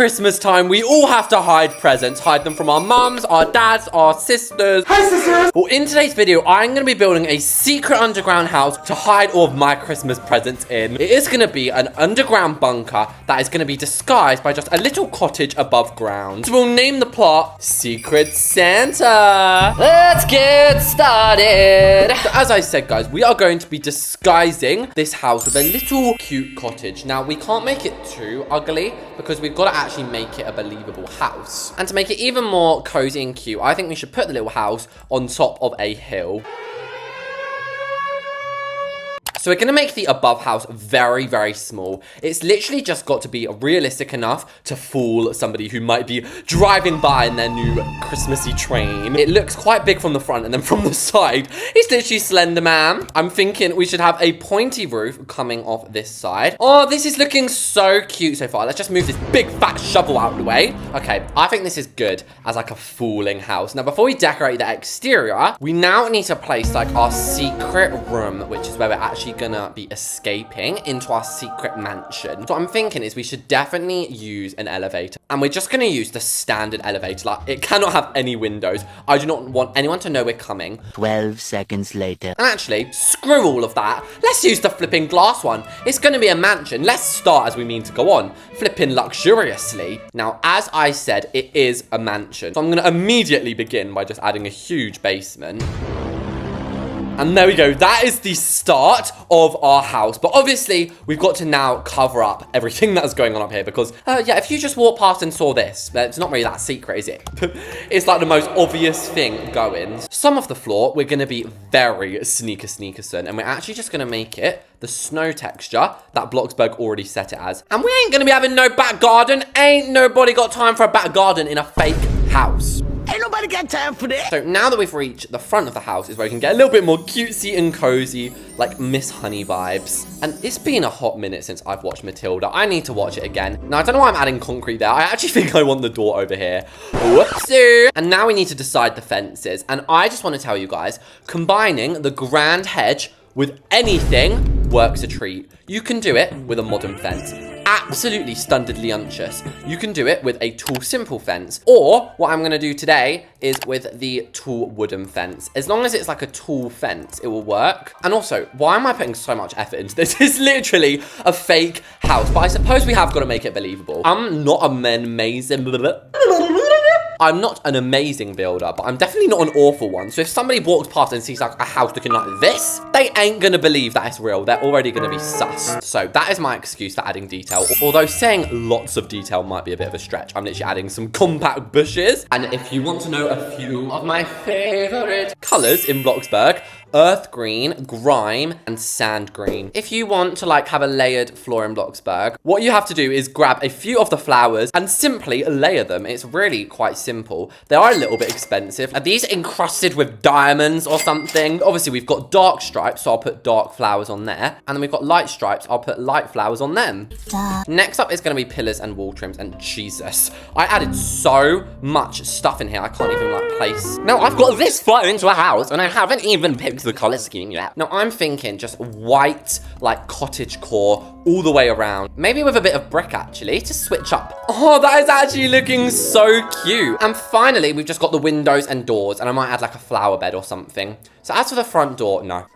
Christmas time, we all have to hide presents. Hide them from our mums, our dads, our sisters. Hi, sisters! Well, in today's video, I'm going to be building a secret underground house to hide all of my Christmas presents in. It is going to be an underground bunker that is going to be disguised by just a little cottage above ground. So we'll name the plot Secret Santa. Let's get started. So as I said, guys, we are going to be disguising this house with a little cute cottage. Now, we can't make it too ugly because we've got to actually make it a believable house. And to make it even more cozy and cute, I think we should put the little house on top of a hill. So we're going to make the above house very, very small. It's literally just got to be realistic enough to fool somebody who might be driving by in their new Christmassy train. It looks quite big from the front, and then from the side, it's literally Slender Man. I'm thinking we should have a pointy roof coming off this side. Oh, this is looking so cute so far. Let's just move this big fat shovel out of the way. Okay, I think this is good as like a fooling house. Now, before we decorate the exterior, we now need to place like our secret room, which is where we're actually gonna be escaping into our secret mansion. So what I'm thinking is we should definitely use an elevator, and we're just gonna use the standard elevator. Like, it cannot have any windows. I do not want anyone to know we're coming. 12 seconds later. And actually, screw all of that. Let's use the flipping glass one. It's gonna be a mansion. Let's start as we mean to go on, flipping luxuriously. Now, as I said, it is a mansion. So I'm gonna immediately begin by just adding a huge basement. And there we go. That is the start of our house. But obviously, we've got to now cover up everything that's going on up here because, yeah, if you just walked past and saw this, it's not really that secret, is it? It's like the most obvious thing going. Some of the floor, we're going to be very sneakerson, and we're actually just going to make it the snow texture that BLOXBURG already set it as. And we ain't going to be having no back garden. Ain't nobody got time for a back garden in a fake house. Ain't nobody got time for that. So now that we've reached the front of the house is where we can get a little bit more cutesy and cozy, like Miss Honey vibes. And it's been a hot minute since I've watched Matilda. I need to watch it again. Now, I don't know why I'm adding concrete there. I actually think I want the door over here. Whoopsie. And now we need to decide the fences. And I just want to tell you guys, combining the grand hedge with anything works a treat. You can do it with a modern fence. Absolutely stunnedly unctuous. You can do it with a tall, simple fence. Or what I'm going to do today is with the tall wooden fence. As long as it's like a tall fence, it will work. And also, why am I putting so much effort into this? It's literally a fake house. But I suppose we have got to make it believable. I'm not an amazing builder, but I'm definitely not an awful one. So if somebody walks past and sees like a house looking like this, they ain't gonna believe that it's real. They're already gonna be sus. So that is my excuse for adding detail. Although saying lots of detail might be a bit of a stretch. I'm literally adding some compact bushes. And if you want to know a few of my favorite colors in BLOXBURG, earth green, grime, and sand green. If you want to like have a layered floor in BLOXBURG, what you have to do is grab a few of the flowers and simply layer them. It's really quite simple. They are a little bit expensive. Are these encrusted with diamonds or something? Obviously, we've got dark stripes, so I'll put dark flowers on there. And then we've got light stripes, I'll put light flowers on them. Next up is going to be pillars and wall trims, and Jesus, I added so much stuff in here, I can't even like place. Now, I've got this far into a house, and I haven't even picked the color scheme yet. Now, I'm thinking just white, like cottage core all the way around. Maybe with a bit of brick, actually, to switch up. Oh, that is actually looking so cute. And finally, we've just got the windows and doors, and I might add like a flower bed or something. So as for the front door, no.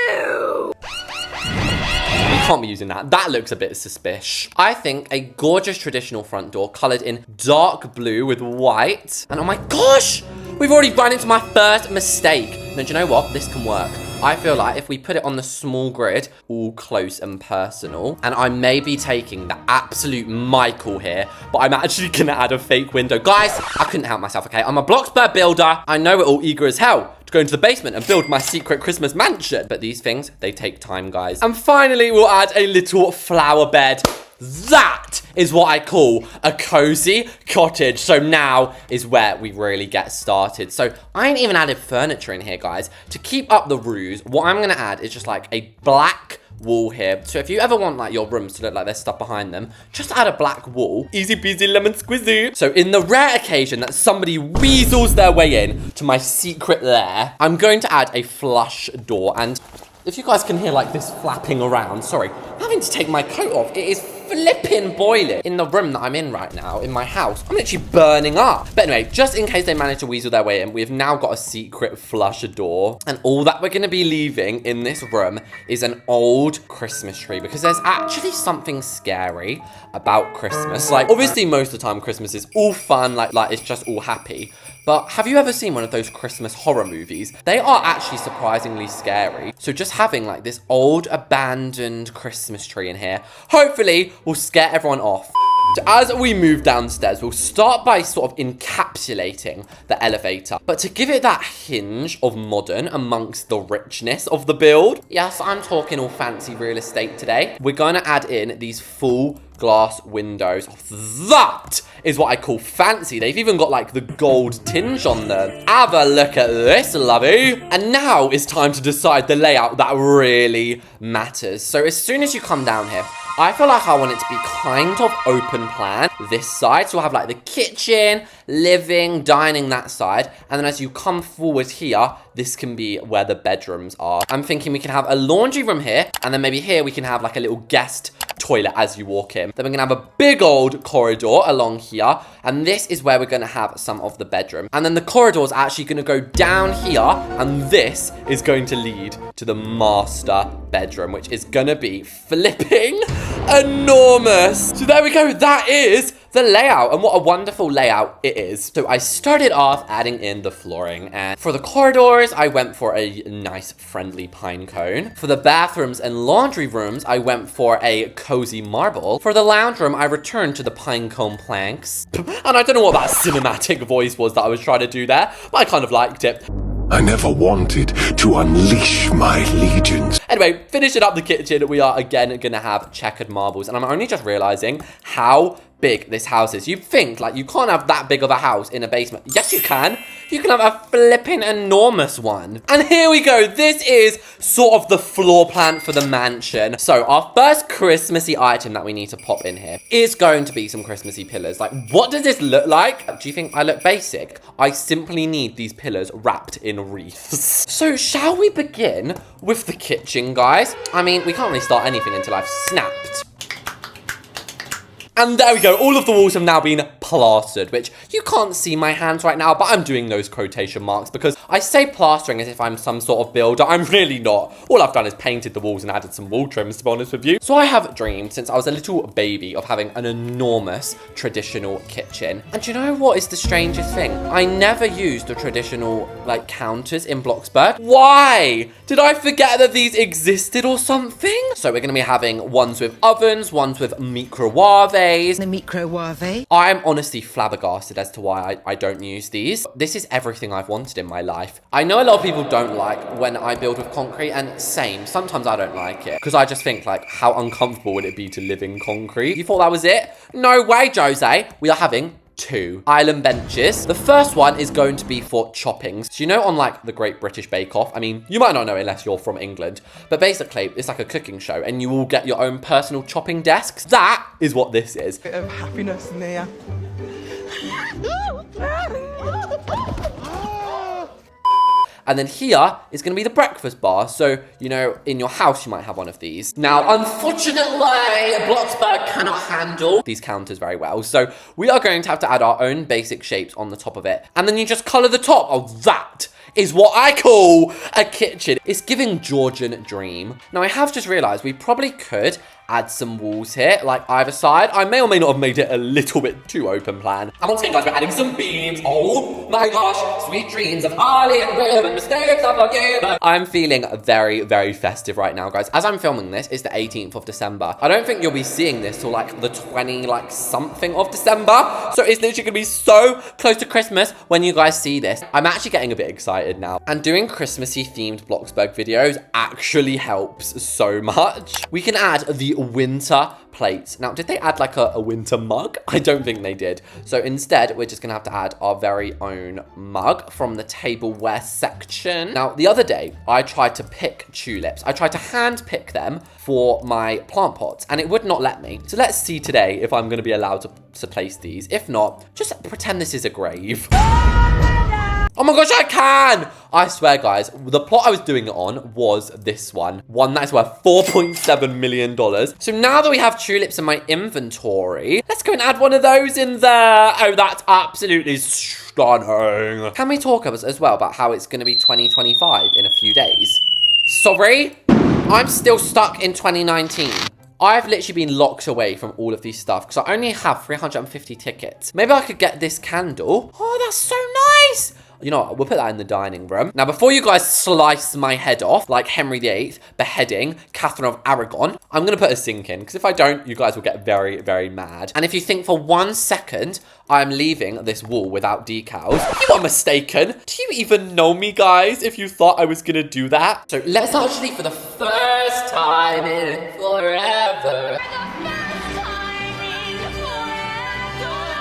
Ew. We can't be using that. That looks a bit suspicious. I think a gorgeous traditional front door colored in dark blue with white. And oh my gosh, we've already run into my first mistake. Now, do you know what? This can work. I feel like if we put it on the small grid, all close and personal, and I may be taking the absolute Michael here, but I'm actually gonna add a fake window. Guys, I couldn't help myself, okay? I'm a BLOXBURG builder. I know we're all eager as hell to go into the basement and build my secret Christmas mansion. But these things, they take time, guys. And finally, we'll add a little flower bed. That is what I call a cozy cottage. So now is where we really get started. So I ain't even added furniture in here, guys. To keep up the ruse, what I'm gonna add is just like a black wall here. So if you ever want like your rooms to look like there's stuff behind them, just add a black wall. Easy peasy lemon squeezy. So in the rare occasion that somebody weasels their way in to my secret lair, I'm going to add a flush door. And if you guys can hear like this flapping around, sorry, I'm having to take my coat off. It is flipping boiling in the room that I'm in right now, in my house. I'm literally burning up. But anyway, just in case they manage to weasel their way in, we've now got a secret flush door. And all that we're going to be leaving in this room is an old Christmas tree, because there's actually something scary about Christmas. Like, obviously, most of the time, Christmas is all fun, like it's just all happy. But have you ever seen one of those Christmas horror movies? They are actually surprisingly scary. So just having like this old abandoned Christmas tree in here, hopefully will scare everyone off. So as we move downstairs, we'll start by sort of encapsulating the elevator. But to give it that hinge of modern amongst the richness of the build, yes, I'm talking all fancy real estate today, we're going to add in these full glass windows. That is what I call fancy. They've even got like the gold tinge on them. Have a look at this, lovey. And now it's time to decide the layout that really matters. So as soon as you come down here, I feel like I want it to be kind of open plan this side. So we'll have like the kitchen, living, dining that side. And then as you come forward here, this can be where the bedrooms are. I'm thinking we can have a laundry room here. And then maybe here we can have like a little guest toilet as you walk in. Then we're gonna have a big old corridor along here. And this is where we're gonna have some of the bedroom. And then the corridor is actually gonna go down here. And this is going to lead to the master bedroom, which is gonna be flipping enormous. So there we go. That is the layout, and what a wonderful layout it is. So I started off adding in the flooring, and for the corridors, I went for a nice friendly pine cone. For the bathrooms and laundry rooms, I went for a cozy marble. For the lounge room, I returned to the pine cone planks. And I don't know what that cinematic voice was that I was trying to do there, but I kind of liked it. I never wanted to unleash my legions. Anyway, finishing up the kitchen, we are again gonna have checkered marbles, and I'm only just realizing how big this house is. You'd think, like, you can't have that big of a house in a basement. Yes, you can. You can have a flipping enormous one. And here we go. This is sort of the floor plan for the mansion. So our first Christmassy item that we need to pop in here is going to be some Christmassy pillars. Like, what does this look like? Do you think I look basic? I simply need these pillars wrapped in wreaths. So shall we begin with the kitchen, guys? I mean, we can't really start anything until I've snapped. And there we go. All of the walls have now been plastered, which you can't see my hands right now, but I'm doing those quotation marks because I say plastering as if I'm some sort of builder. I'm really not. All I've done is painted the walls and added some wall trims, to be honest with you. So I have dreamed since I was a little baby of having an enormous traditional kitchen. And do you know what is the strangest thing? I never used the traditional, like, counters in Bloxburg. Why? Did I forget that these existed or something? So we're going to be having ones with ovens, ones with microwave. The microwave. I'm honestly flabbergasted as to why I don't use these. This is everything I've wanted in my life. I know a lot of people don't like when I build with concrete, and same. Sometimes I don't like it because I just think, like, how uncomfortable would it be to live in concrete? You thought that was it? No way, Jose. We are having 2 island benches. The first one is going to be for choppings. So you know on like the Great British Bake Off, I mean, you might not know it unless you're from England, but basically it's like a cooking show and you will get your own personal chopping desks. That is what this is. Bit of happiness in there. And then here is going to be the breakfast bar. So, you know, in your house, you might have one of these. Now, unfortunately, Bloxburg cannot handle these counters very well. So we are going to have to add our own basic shapes on the top of it. And then you just color the top. Oh, that is what I call a kitchen. It's giving Georgian dream. Now, I have just realized we probably could add some walls here, like either side. I may or may not have made it a little bit too open plan. And once again, guys, we're adding some beams. Oh my gosh, sweet dreams of Harley and Riv, mistakes are forgiven. I'm feeling very, very festive right now, guys. As I'm filming this, it's the 18th of December. I don't think you'll be seeing this till like the 20 like something of December. So it's literally gonna be so close to Christmas when you guys see this. I'm actually getting a bit excited now. And doing Christmassy themed Bloxburg videos actually helps so much. We can add the winter plates. Now, did they add like a winter mug? I don't think they did. So instead, we're just gonna have to add our very own mug from the tableware section. Now, the other day, I tried to pick tulips. I tried to hand pick them for my plant pots and it would not let me. So let's see today if I'm gonna be allowed to place these. If not, just pretend this is a grave. Oh my gosh, I can! I swear, guys, the plot I was doing it on was this one. One that is worth $4.7 million. So now that we have tulips in my inventory, let's go and add one of those in there. Oh, that's absolutely stunning. Can we talk as well about how it's going to be 2025 in a few days? Sorry? I'm still stuck in 2019. I've literally been locked away from all of these stuff because I only have 350 tickets. Maybe I could get this candle. Oh, that's so nice. You know what? We'll put that in the dining room. Now, before you guys slice my head off like Henry VIII beheading Catherine of Aragon, I'm going to put a sink in because if I don't, you guys will get very, very mad. And if you think for 1 second I'm leaving this wall without decals, you are mistaken. Do you even know me, guys, if you thought I was going to do that? So let's actually, for the first time in forever,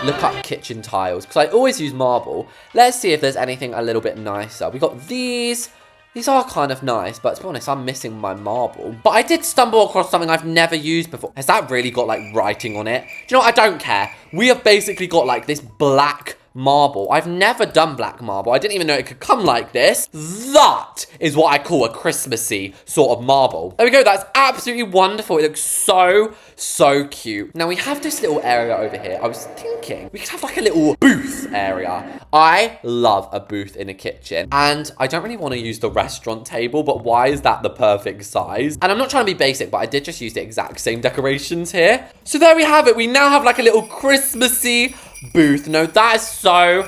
look up kitchen tiles, because I always use marble. Let's see if there's anything a little bit nicer. We got these. These are kind of nice, but to be honest, I'm missing my marble. But I did stumble across something I've never used before. Has that really got, like, writing on it? Do you know what? I don't care. We have basically got, like, this black marble. I've never done black marble. I didn't even know it could come like this. That is what I call a Christmassy sort of marble. There we go. That's absolutely wonderful. It looks so, so cute. Now, we have this little area over here. I was thinking we could have like a little booth area. I love a booth in a kitchen. And I don't really want to use the restaurant table, but why is that the perfect size? And I'm not trying to be basic, but I did just use the exact same decorations here. So there we have it. We now have like a little Christmassy booth. No, that is so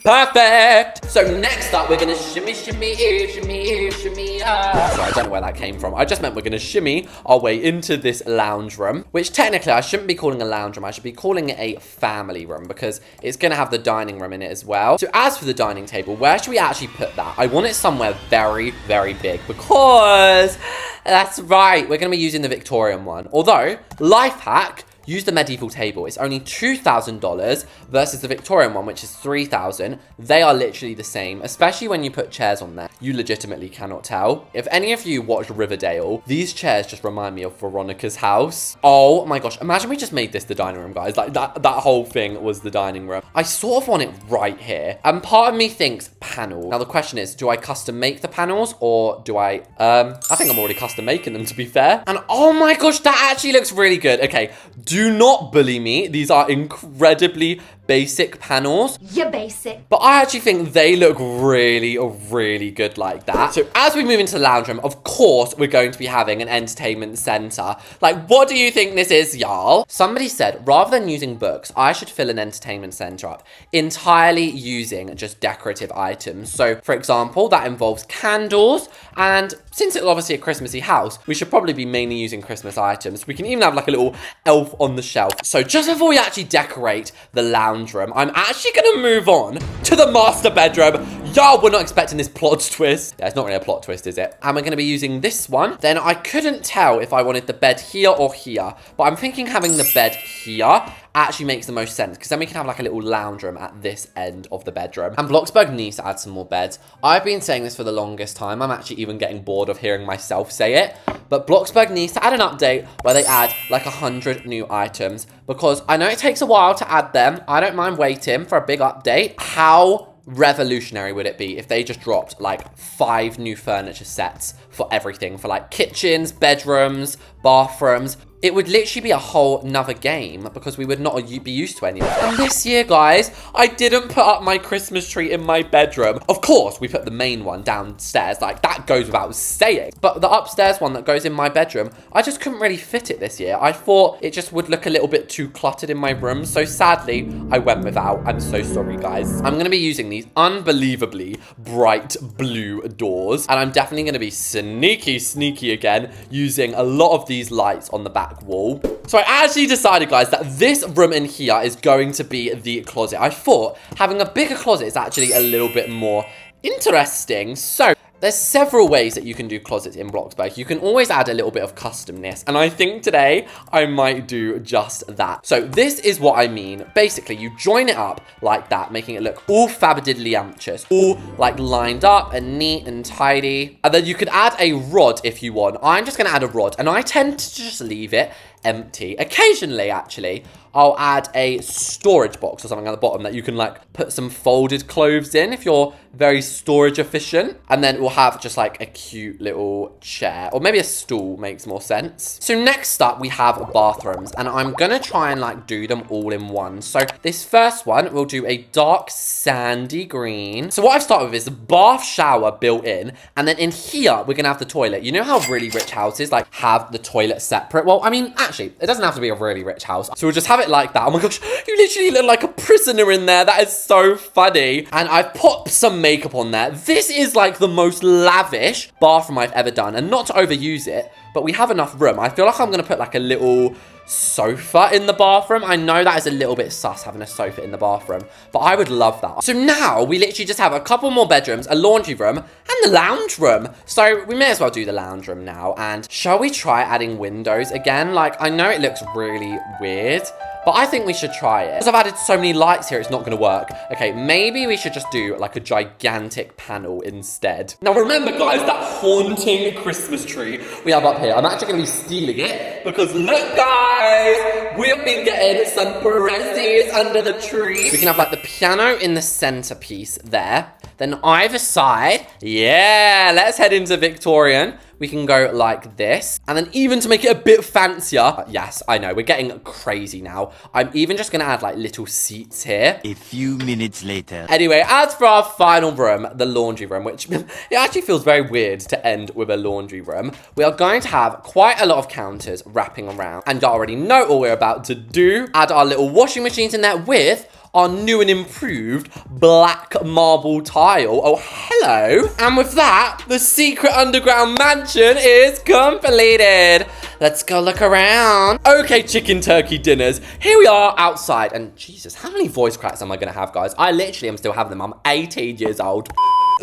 perfect. So next up, we're gonna shimmy, shimmy here, shimmy here, shimmy up. Sorry, I don't know where that came from. I just meant we're gonna shimmy our way into this lounge room, which technically I shouldn't be calling a lounge room. I should be calling it a family room because it's gonna have the dining room in it as well. So as for the dining table, where should we actually put that? I want it somewhere very, very big because that's right, we're gonna be using the Victorian one. Although, life hack, use the medieval table. It's only $2,000 versus the Victorian one, which is $3,000. They are literally the same, especially when you put chairs on there. You legitimately cannot tell. If any of you watched Riverdale, these chairs just remind me of Veronica's house. Oh my gosh, imagine we just made this the dining room, guys. Like that whole thing was the dining room. I sort of want it right here. And part of me thinks panel. Now the question is, do I custom make the panels or do I think I'm already custom making them, to be fair. And oh my gosh, that actually looks really good. Okay, do not bully me. These are incredibly basic panels. You're basic. But I actually think they look really, really good like that. So as we move into the lounge room, of course, we're going to be having an entertainment center. Like, what do you think this is, y'all? Somebody said, rather than using books, I should fill an entertainment center up entirely using just decorative items. So, for example, that involves candles. And since it's obviously a Christmassy house, we should probably be mainly using Christmas items. We can even have like a little elf on the shelf. So just before we actually decorate the lounge room, I'm actually gonna move on to the master bedroom. Y'all were not expecting this plot twist. Yeah, it's not really a plot twist, is it? And we're gonna be using this one. Then I couldn't tell if I wanted the bed here or here, but I'm thinking having the bed here actually makes the most sense because then we can have like a little lounge room at this end of the bedroom. And BLOXBURG needs to add some more beds. I've been saying this for the longest time. I'm actually even getting bored of hearing myself say it. But BLOXBURG needs to add an update where they add like 100 new items because I know it takes a while to add them. I don't mind waiting for a big update. How revolutionary would it be if they just dropped like 5 new furniture sets for everything, for like kitchens, bedrooms, bathrooms? It would literally be a whole nother game because we would not be used to any of it. And this year, guys, I didn't put up my Christmas tree in my bedroom. Of course, we put the main one downstairs. Like, that goes without saying. But the upstairs one that goes in my bedroom, I just couldn't really fit it this year. I thought it just would look a little bit too cluttered in my room. So sadly, I went without. I'm so sorry, guys. I'm going to be using these unbelievably bright blue doors. And I'm definitely going to be sneaky again, using a lot of these lights on the back wall. So I actually decided, guys, that this room in here is going to be the closet. I thought having a bigger closet is actually a little bit more interesting. So there's several ways that you can do closets in BLOXBURG. You can always add a little bit of customness. And I think today I might do just that. So this is what I mean. Basically, you join it up like that, making it look all fabadiddly-amptious, all like lined up and neat and tidy. And then you could add a rod if you want. I'm just going to add a rod. And I tend to just leave it empty. Occasionally, actually, I'll add a storage box or something at the bottom that you can like put some folded clothes in if you're very storage efficient. And then we'll have just like a cute little chair, or maybe a stool makes more sense. So next up we have bathrooms, and I'm gonna try and like do them all in one. So this first one, we'll do a dark sandy green. So what I've started with is the bath shower built in, and then in here we're gonna have the toilet. You know how really rich houses like have the toilet separate? Well, I mean, actually, it doesn't have to be a really rich house. So we'll just have it like that. Oh my gosh, you literally look like a prisoner in there. That is so funny. And I've put some makeup on there. This is like the most lavish bathroom I've ever done, and not to overuse it, but we have enough room. I feel like I'm gonna put like a little sofa in the bathroom. I know that is a little bit sus having a sofa in the bathroom, but I would love that. So now we literally just have a couple more bedrooms, a laundry room, and the lounge room. So we may as well do the lounge room now. And shall we try adding windows again? Like, I know it looks really weird, but I think we should try it. Because I've added so many lights here, it's not gonna work. Okay, maybe we should just do like a gigantic panel instead. Now remember, guys, that haunting Christmas tree we have up here. I'm actually gonna be stealing it because look, guys, we've been getting some presents under the tree. We can have like the piano in the centerpiece there. Then either side, yeah, let's head into Victorian. We can go like this. And then even to make it a bit fancier, yes, I know, we're getting crazy now. I'm even just gonna add like little seats here. A few minutes later. Anyway, as for our final room, the laundry room, which it actually feels very weird to end with a laundry room, we are going to have quite a lot of counters wrapping around. And you already know what we're about to do. Add our little washing machines in there with our new and improved black marble tile. Oh, hello. And with that, the secret underground mansion is completed. Let's go look around. Okay, chicken turkey dinners. Here we are outside. And Jesus, how many voice cracks am I going to have, guys? I literally am still having them. I'm 18 years old.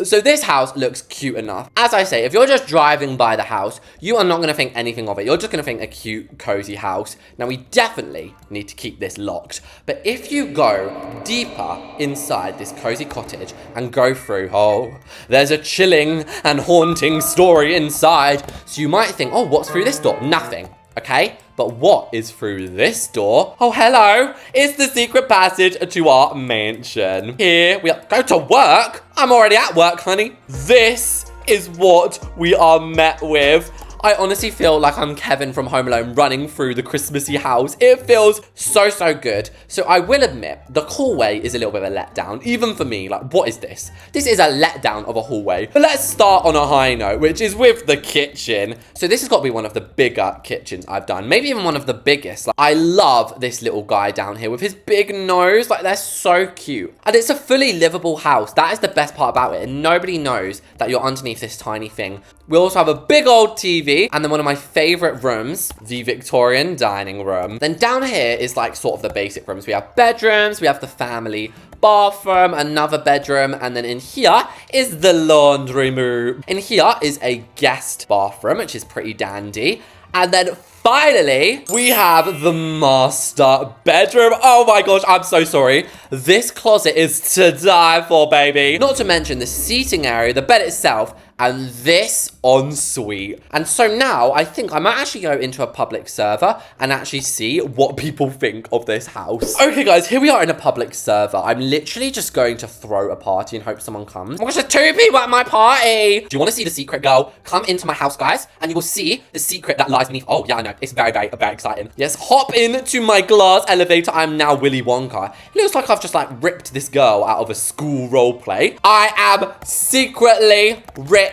So this house looks cute enough. As I say, if you're just driving by the house, you are not going to think anything of it. You're just going to think a cute, cozy house. Now, we definitely need to keep this locked. But if you go deeper inside this cozy cottage and go through, oh, there's a chilling and haunting story inside. So you might think, oh, what's through this door? Nothing. Okay, but what is through this door? Oh, hello. It's the secret passage to our mansion. Here we are. Go to work? I'm already at work, honey. This is what we are met with. I honestly feel like I'm Kevin from Home Alone running through the Christmassy house. It feels so, so good. So I will admit, the hallway is a little bit of a letdown. Even for me, like, what is this? This is a letdown of a hallway. But let's start on a high note, which is with the kitchen. So this has got to be one of the bigger kitchens I've done. Maybe even one of the biggest. Like, I love this little guy down here with his big nose. Like, they're so cute. And it's a fully livable house. That is the best part about it. And nobody knows that you're underneath this tiny thing. We also have a big old TV, and then one of my favorite rooms, the Victorian dining room. Then down here is like sort of the basic rooms. We have bedrooms, we have the family bathroom, another bedroom, and then in here is the laundry room. In here is a guest bathroom, which is pretty dandy. And then finally, we have the master bedroom. Oh my gosh, I'm so sorry. This closet is to die for, baby. Not to mention the seating area, the bed itself, and this ensuite. And so now I think I might actually go into a public server and actually see what people think of this house. Okay, guys, here we are in a public server. I'm literally just going to throw a party and hope someone comes. Oh my gosh, there's 2 people at my party. Do you want to see the secret, girl? Come into my house, guys, and you will see the secret that lies beneath. Oh, yeah, I know. It's very, very, very exciting. Yes, hop into my glass elevator. I'm now Willy Wonka. It looks like I've just like ripped this girl out of a school role play. I am secretly rich.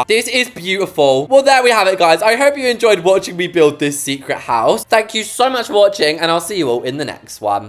This is beautiful. Well, there we have it, guys. I hope you enjoyed watching me build this secret house. Thank you so much for watching, and I'll see you all in the next one.